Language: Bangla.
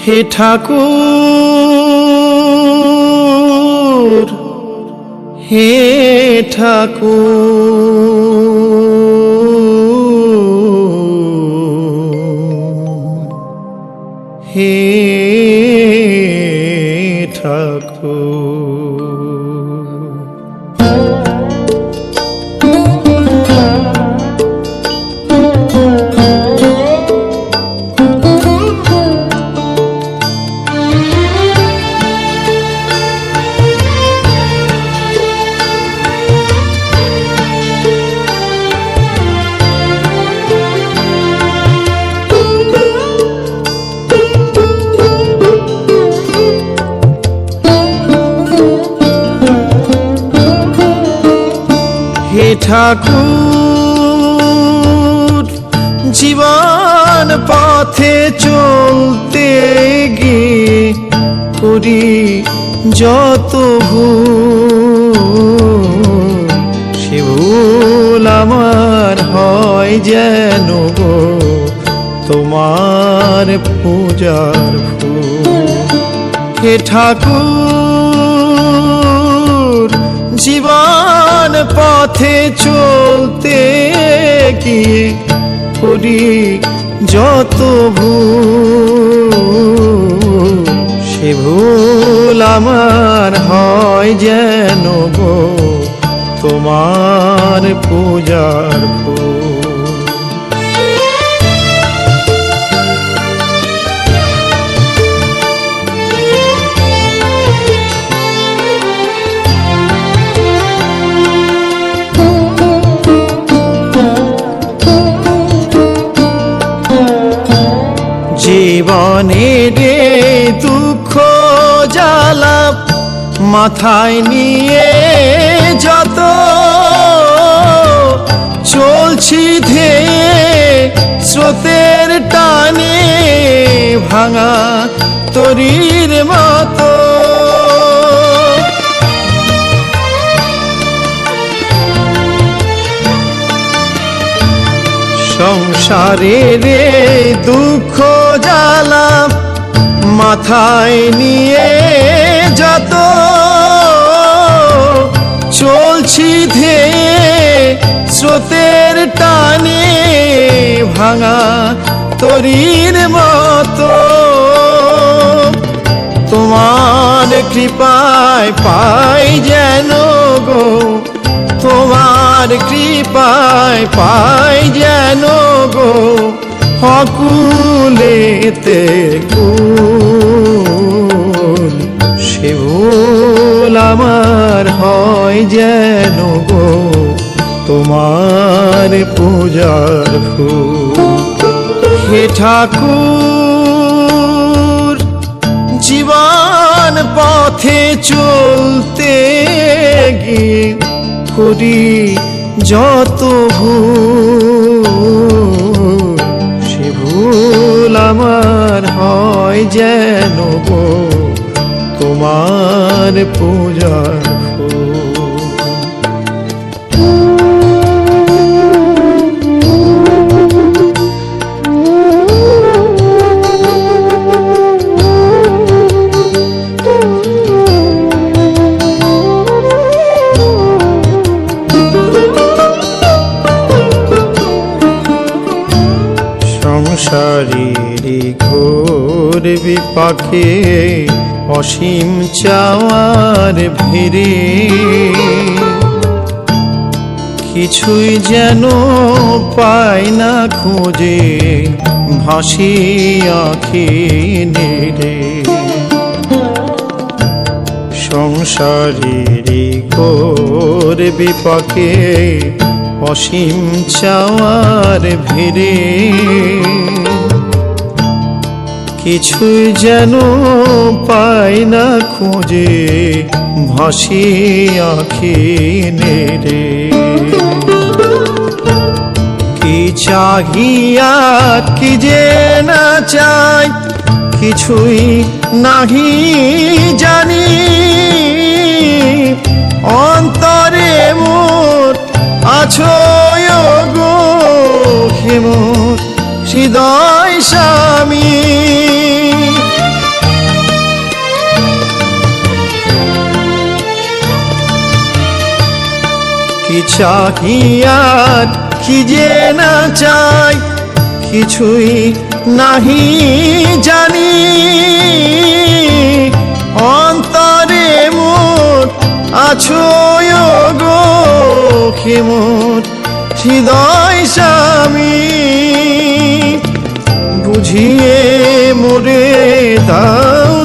হে ঠাকুর, হে ঠাকুর, হে ঠাকুর। হে ঠাকুর, জীবন পথে চলতে গিয়ে করি যত ভুল, সে ভুল আমার হয় যেন গো তোমার পূজার ফুল। হে ঠাকুর, জীবন পথে চলতে গিয়ে করি যত ভুল, সে ভুল আমার হয় যেন গো তোমার পূজার ফুল। জীবনের দুঃখ জ্বালা মাথায় নিয়ে যত চলছি ধেয়ে স্রোতের টানে ভাঙা তরীর মতো, সংসারের দুঃখ জ্বালা মাথায় নিয়ে যত চলছি ধেয়ে স্রোতের টানে ভাঙা তরীর মতো, তোমার কৃপায় পাই যেন গো, তোমার কৃপায় পাই যেন গো অকুলেতে কুল, সে ভুল আমার হয় যেন গো তোমার পূজার ফুল। হে ঠাকুর, জীবন পথে চলতে গিয়ে করি যত ভুল, সে ভুল আমার হয় যেন গো তোমার পূজার ফুল। সংসারের ঘোর বিপাকে অসীম চাওয়ার ভিড়ে কিছুই যেন পাই না খোঁজে ভাসি আঁখি নেড়ে। সংসারের ঘোর বিপাকে অসীম চাওয়ার ভিড়ে কিছুই যেন পাই না খোঁজে ভাসি আঁখি নেড়ে। কি চাহিয়া কি যে না চাই কিছুই নাহি জানি, অন্তরে মোর আছো গো হে মোর হৃদয় স্বামী। কি চাহিয়ার কি যে না চাই কিছুই নাহি জানি অন্তরে মোর আছো গো হে মোর হৃদয় স্বামী বুঝিয়ে মোরে দাও।